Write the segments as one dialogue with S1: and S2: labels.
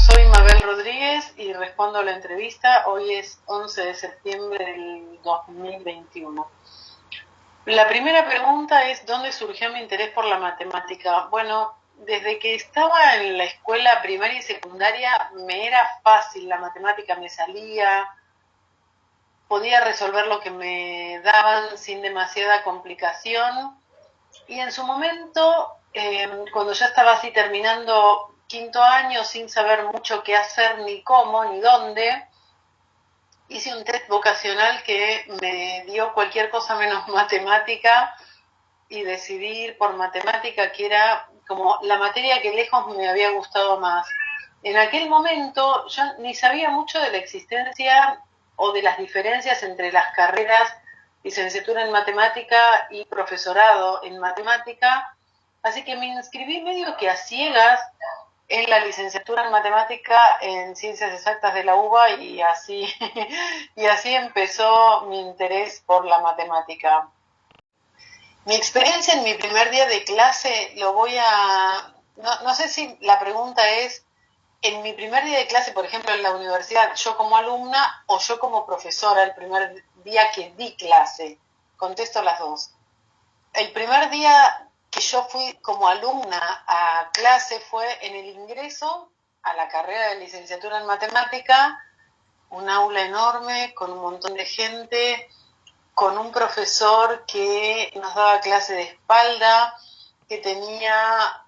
S1: Soy Mabel Rodríguez y respondo a la entrevista. Hoy es 11 de septiembre del 2021. La primera pregunta es: ¿dónde surgió mi interés por la matemática? Bueno, desde que estaba en la escuela primaria y secundaria me era fácil, la matemática me salía, podía resolver lo que me daban sin demasiada complicación. Y en su momento, cuando ya estaba así terminando quinto año, sin saber mucho qué hacer, ni cómo, ni dónde, hice un test vocacional que me dio cualquier cosa menos matemática y decidí ir por matemática, que era como la materia que lejos me había gustado más. En aquel momento yo ni sabía mucho de la existencia o de las diferencias entre las carreras licenciatura en matemática y profesorado en matemática, así que me inscribí medio que a ciegas en la licenciatura en matemática en ciencias exactas de la UBA y así, y así empezó mi interés por la matemática. Mi experiencia en mi primer día de clase no sé si la pregunta es, en mi primer día de clase, por ejemplo, en la universidad, yo como alumna o yo como profesora, el primer día que di clase. Contesto las dos. El primer día que yo fui como alumna a clase fue en el ingreso a la carrera de licenciatura en matemática, un aula enorme con un montón de gente, con un profesor que nos daba clase de espalda, que tenía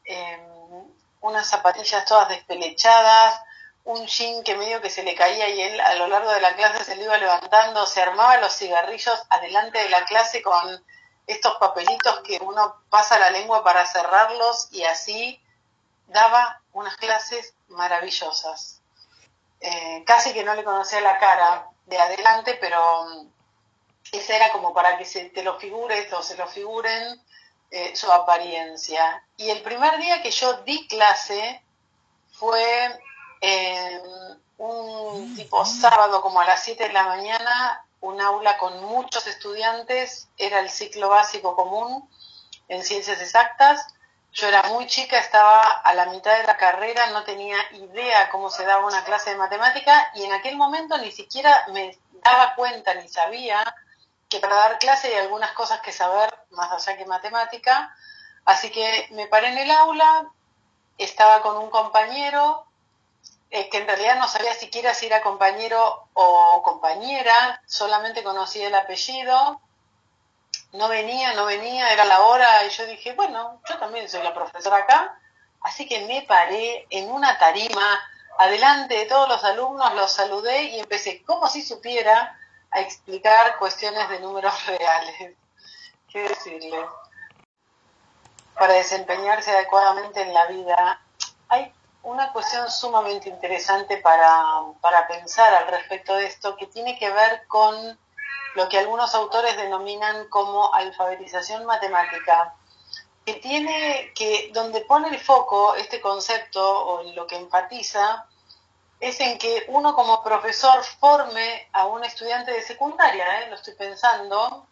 S1: unas zapatillas todas despelechadas, un jean que medio que se le caía y él a lo largo de la clase se lo iba levantando, se armaba los cigarrillos adelante de la clase con estos papelitos que uno pasa la lengua para cerrarlos, y así daba unas clases maravillosas. Casi que no le conocía la cara de adelante, pero esa era como para que te lo figures o se lo figuren su apariencia. Y el primer día que yo di clase fue un tipo sábado como a las 7 de la mañana, un aula con muchos estudiantes, era el ciclo básico común en ciencias exactas. Yo era muy chica, estaba a la mitad de la carrera, no tenía idea cómo se daba una clase de matemática y en aquel momento ni siquiera me daba cuenta ni sabía que para dar clase hay algunas cosas que saber más allá que matemática. Así que me paré en el aula, estaba con un compañero que en realidad no sabía siquiera si era compañero o compañera, solamente conocía el apellido. No venía, era la hora y yo dije, bueno, yo también soy la profesora acá, así que me paré en una tarima adelante de todos los alumnos, los saludé y empecé, como si supiera, a explicar cuestiones de números reales. ¿Qué decirle? Para desempeñarse adecuadamente en la vida, hay una cuestión sumamente interesante para pensar al respecto de esto, que tiene que ver con lo que algunos autores denominan como alfabetización matemática, donde pone el foco este concepto, o lo que enfatiza, es en que uno como profesor forme a un estudiante de secundaria, lo estoy pensando,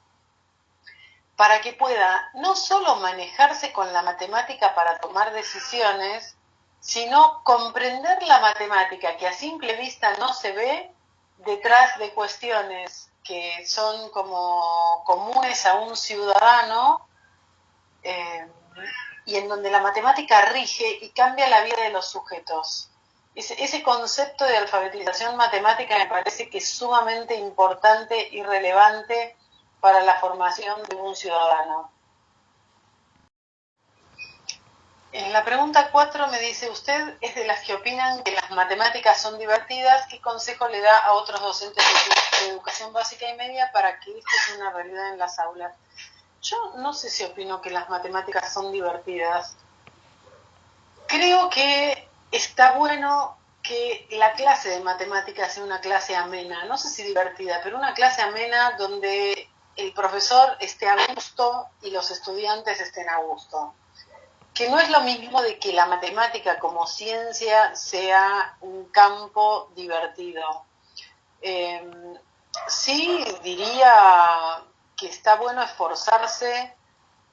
S1: para que pueda no solo manejarse con la matemática para tomar decisiones, sino comprender la matemática que a simple vista no se ve detrás de cuestiones que son como comunes a un ciudadano, eh, y en donde la matemática rige y cambia la vida de los sujetos. Ese concepto de alfabetización matemática me parece que es sumamente importante y relevante para la formación de un ciudadano. En la pregunta 4 me dice: ¿usted es de las que opinan que las matemáticas son divertidas? ¿Qué consejo le da a otros docentes de educación básica y media para que esto sea una realidad en las aulas? Yo no sé si opino que las matemáticas son divertidas. Creo que está bueno que la clase de matemáticas sea una clase amena, no sé si divertida, pero una clase amena donde el profesor esté a gusto y los estudiantes estén a gusto. Que no es lo mismo de que la matemática como ciencia sea un campo divertido. Sí diría que está bueno esforzarse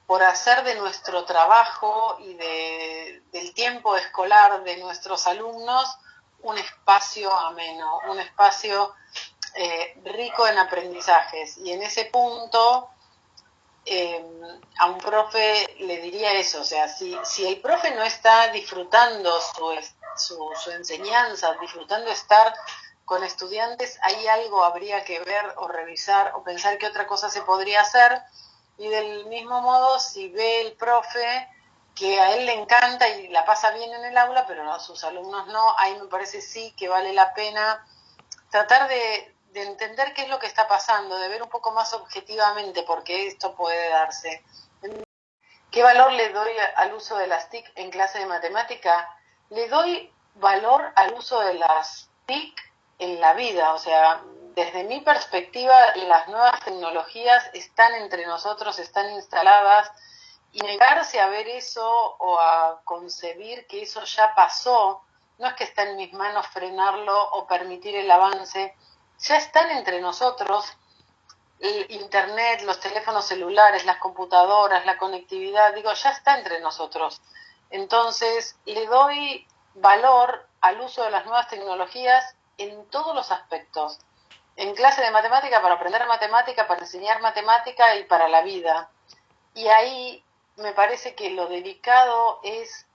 S1: por hacer de nuestro trabajo y del tiempo escolar de nuestros alumnos un espacio ameno, un espacio rico en aprendizajes. Y en ese punto, a un profe le diría eso, o sea, si el profe no está disfrutando su enseñanza, disfrutando estar con estudiantes, ahí algo habría que ver o revisar o pensar qué otra cosa se podría hacer. Y del mismo modo, si ve el profe que a él le encanta y la pasa bien en el aula, pero a sus alumnos no, ahí me parece sí que vale la pena tratar de entender qué es lo que está pasando, de ver un poco más objetivamente por qué esto puede darse. ¿Qué valor le doy al uso de las TIC en clase de matemática? Le doy valor al uso de las TIC en la vida, o sea, desde mi perspectiva, las nuevas tecnologías están entre nosotros, están instaladas, y negarse a ver eso o a concebir que eso ya pasó, no es que está en mis manos frenarlo o permitir el avance, ya están entre nosotros. El internet, los teléfonos celulares, las computadoras, la conectividad, digo, ya está entre nosotros. Entonces, le doy valor al uso de las nuevas tecnologías en todos los aspectos. En clase de matemática, para aprender matemática, para enseñar matemática y para la vida. Y ahí me parece que lo delicado es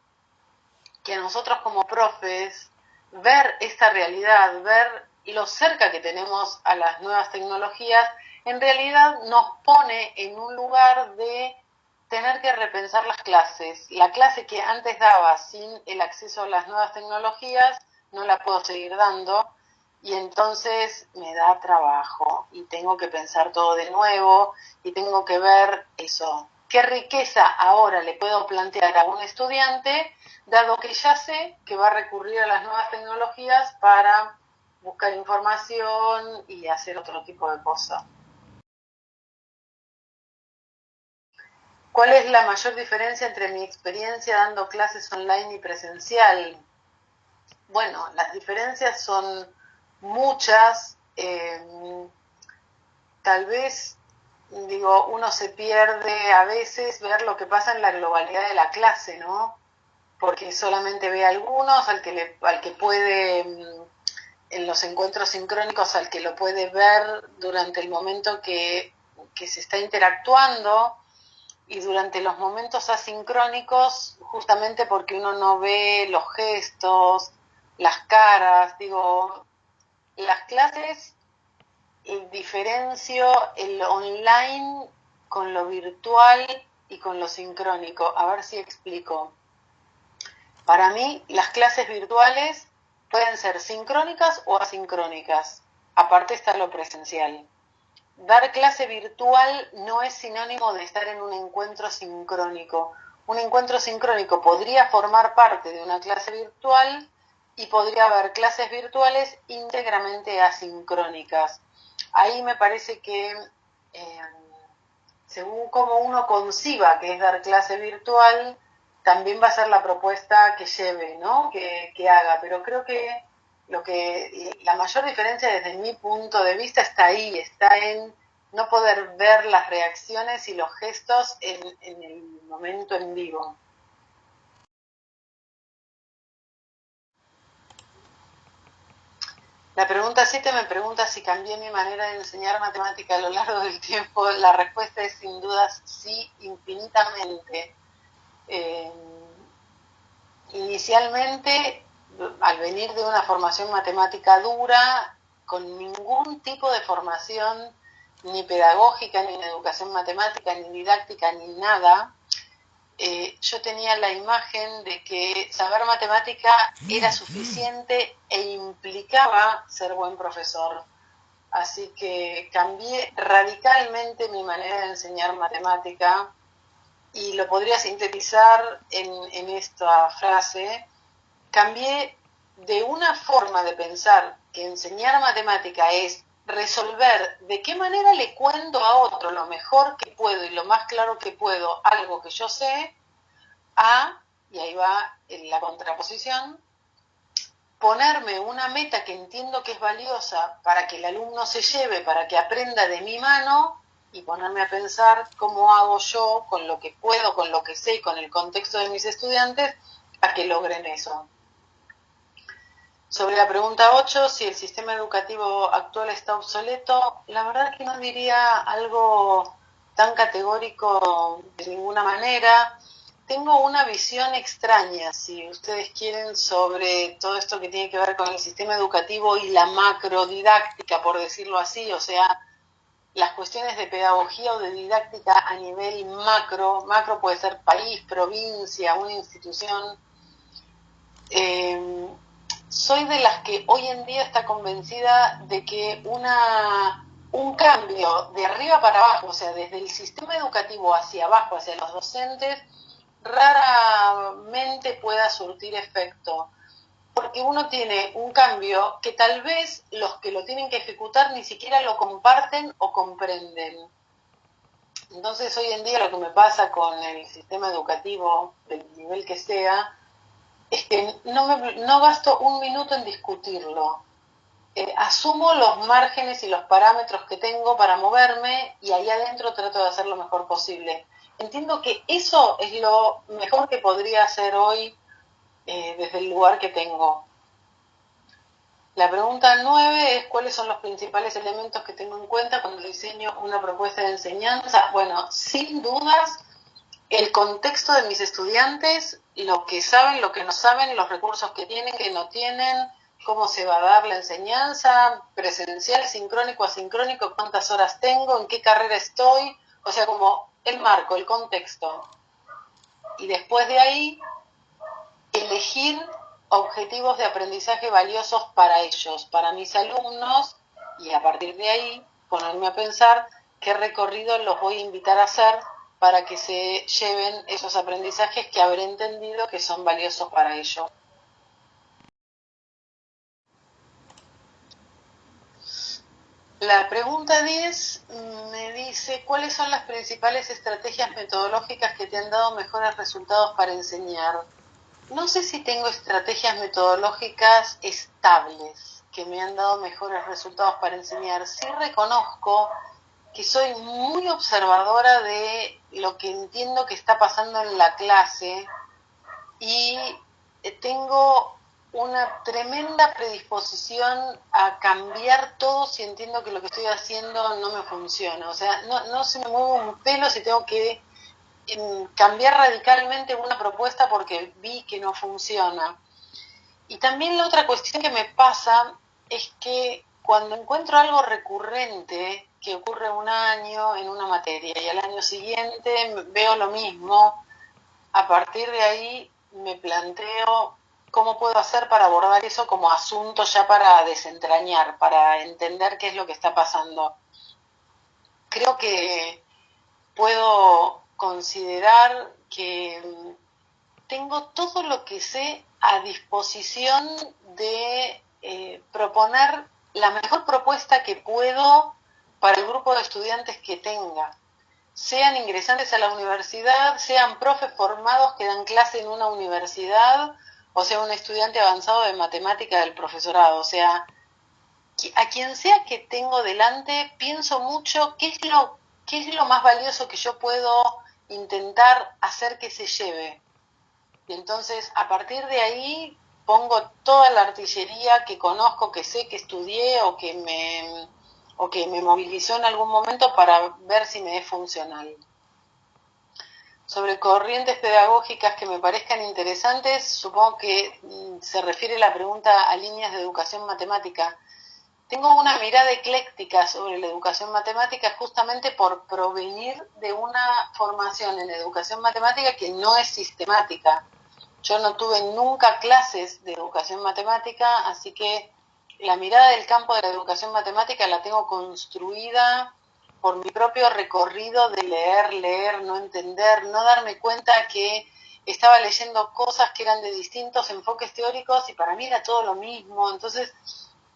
S1: que a nosotros como profes, ver esta realidad, ver lo cerca que tenemos a las nuevas tecnologías, en realidad nos pone en un lugar de tener que repensar las clases. La clase que antes daba sin el acceso a las nuevas tecnologías, no la puedo seguir dando, y entonces me da trabajo y tengo que pensar todo de nuevo y tengo que ver eso. ¿Qué riqueza ahora le puedo plantear a un estudiante, dado que ya sé que va a recurrir a las nuevas tecnologías para buscar información y hacer otro tipo de cosas? ¿Cuál es la mayor diferencia entre mi experiencia dando clases online y presencial? Bueno, las diferencias son muchas. Tal vez, digo, uno se pierde a veces ver lo que pasa en la globalidad de la clase, ¿no? Porque solamente ve a algunos, al que puede, en los encuentros sincrónicos, al que lo puede ver durante el momento que se está interactuando, y durante los momentos asincrónicos, justamente porque uno no ve los gestos, las caras, digo, las clases, diferencio el online con lo virtual y con lo sincrónico. A ver si explico. Para mí, las clases virtuales pueden ser sincrónicas o asincrónicas. Aparte está lo presencial. Dar clase virtual no es sinónimo de estar en un encuentro sincrónico. Un encuentro sincrónico podría formar parte de una clase virtual y podría haber clases virtuales íntegramente asincrónicas. Ahí me parece que, según cómo uno conciba que es dar clase virtual, también va a ser la propuesta que lleve, ¿no? que haga. Pero creo que la mayor diferencia desde mi punto de vista está ahí, está en no poder ver las reacciones y los gestos en el momento en vivo. La pregunta 7 me pregunta si cambié mi manera de enseñar matemática a lo largo del tiempo. La respuesta es sin dudas sí, infinitamente. Eh, Inicialmente, al venir de una formación matemática dura, con ningún tipo de formación, ni pedagógica, ni en educación matemática, ni didáctica, ni nada, yo tenía la imagen de que saber matemática era suficiente e implicaba ser buen profesor. Así que cambié radicalmente mi manera de enseñar matemática, y lo podría sintetizar en esta frase: cambié de una forma de pensar que enseñar matemática es resolver de qué manera le cuento a otro lo mejor que puedo y lo más claro que puedo algo que yo sé, a, y ahí va la contraposición, ponerme una meta que entiendo que es valiosa para que el alumno se lleve, para que aprenda de mi mano, y ponerme a pensar cómo hago yo con lo que puedo, con lo que sé y con el contexto de mis estudiantes, a que logren eso. Sobre la pregunta 8, si el sistema educativo actual está obsoleto, la verdad que no diría algo tan categórico de ninguna manera. Tengo una visión extraña, si ustedes quieren, sobre todo esto que tiene que ver con el sistema educativo y la macrodidáctica, por decirlo así, o sea, las cuestiones de pedagogía o de didáctica a nivel macro puede ser país, provincia, una institución. Soy de las que hoy en día está convencida de que un cambio de arriba para abajo, o sea, desde el sistema educativo hacia abajo, hacia los docentes, raramente pueda surtir efecto, porque uno tiene un cambio que tal vez los que lo tienen que ejecutar ni siquiera lo comparten o comprenden. Entonces hoy en día lo que me pasa con el sistema educativo, del nivel que sea, es que no gasto un minuto en discutirlo. Asumo los márgenes y los parámetros que tengo para moverme y ahí adentro trato de hacer lo mejor posible. Entiendo que eso es lo mejor que podría hacer hoy desde el lugar que tengo. La pregunta 9 es cuáles son los principales elementos que tengo en cuenta cuando diseño una propuesta de enseñanza. Bueno, sin dudas, el contexto de mis estudiantes, lo que saben, lo que no saben, los recursos que tienen, que no tienen, cómo se va a dar la enseñanza, presencial, sincrónico, asincrónico, cuántas horas tengo, en qué carrera estoy, o sea, como el marco, el contexto. Y después de ahí, elegir objetivos de aprendizaje valiosos para ellos, para mis alumnos, y a partir de ahí ponerme a pensar qué recorrido los voy a invitar a hacer para que se lleven esos aprendizajes que habré entendido que son valiosos para ellos. La pregunta 10 me dice, ¿cuáles son las principales estrategias metodológicas que te han dado mejores resultados para enseñar? No sé si tengo estrategias metodológicas estables que me han dado mejores resultados para enseñar. Sí reconozco que soy muy observadora de lo que entiendo que está pasando en la clase y tengo una tremenda predisposición a cambiar todo si entiendo que lo que estoy haciendo no me funciona. O sea, no se me mueve un pelo si tengo que cambiar radicalmente una propuesta porque vi que no funciona. Y también la otra cuestión que me pasa es que cuando encuentro algo recurrente que ocurre un año en una materia y al año siguiente veo lo mismo, a partir de ahí me planteo cómo puedo hacer para abordar eso como asunto ya para desentrañar, para entender qué es lo que está pasando. Creo que puedo considerar que tengo todo lo que sé a disposición de proponer la mejor propuesta que puedo para el grupo de estudiantes que tenga. Sean ingresantes a la universidad, sean profes formados que dan clase en una universidad, o sea, un estudiante avanzado de matemática del profesorado. O sea, a quien sea que tengo delante, pienso mucho qué es lo más valioso que yo puedo intentar hacer que se lleve. Y entonces, a partir de ahí, pongo toda la artillería que conozco, que sé, que estudié o que me movilizó en algún momento para ver si me es funcional. Sobre corrientes pedagógicas que me parezcan interesantes, supongo que se refiere la pregunta a líneas de educación matemática. Tengo una mirada ecléctica sobre la educación matemática justamente por provenir de una formación en educación matemática que no es sistemática. Yo no tuve nunca clases de educación matemática, así que la mirada del campo de la educación matemática la tengo construida por mi propio recorrido de leer, no entender, no darme cuenta que estaba leyendo cosas que eran de distintos enfoques teóricos y para mí era todo lo mismo. Entonces,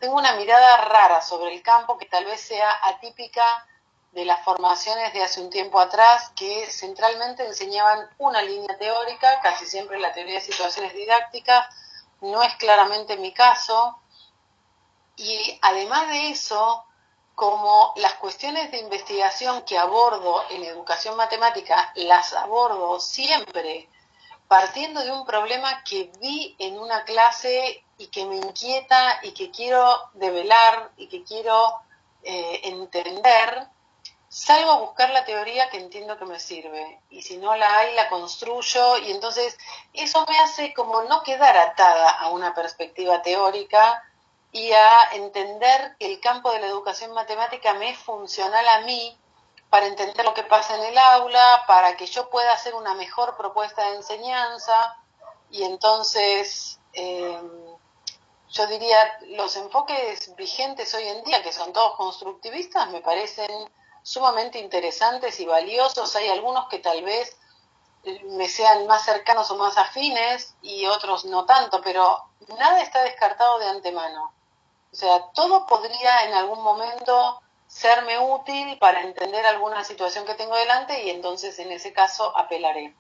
S1: tengo una mirada rara sobre el campo que tal vez sea atípica de las formaciones de hace un tiempo atrás que centralmente enseñaban una línea teórica, casi siempre la teoría de situaciones didácticas, no es claramente mi caso. Y además de eso, como las cuestiones de investigación que abordo en educación matemática, las abordo siempre partiendo de un problema que vi en una clase y que me inquieta y que quiero develar y que quiero entender, salgo a buscar la teoría que entiendo que me sirve, y si no la hay, la construyo, y entonces eso me hace como no quedar atada a una perspectiva teórica y a entender que el campo de la educación matemática me es funcional a mí para entender lo que pasa en el aula, para que yo pueda hacer una mejor propuesta de enseñanza, y entonces yo diría, los enfoques vigentes hoy en día, que son todos constructivistas, me parecen sumamente interesantes y valiosos. Hay algunos que tal vez me sean más cercanos o más afines y otros no tanto, pero nada está descartado de antemano. O sea, todo podría en algún momento serme útil para entender alguna situación que tengo delante, y entonces en ese caso apelaré.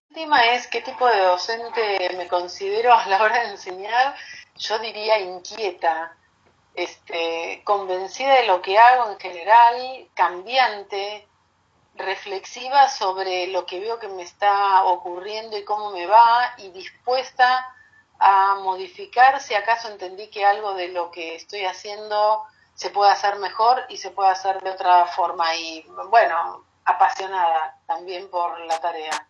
S1: El tema es qué tipo de docente me considero a la hora de enseñar. Yo diría inquieta, convencida de lo que hago en general, cambiante, reflexiva sobre lo que veo que me está ocurriendo y cómo me va, y dispuesta a modificar si acaso entendí que algo de lo que estoy haciendo se puede hacer mejor y se puede hacer de otra forma, y bueno, apasionada también por la tarea.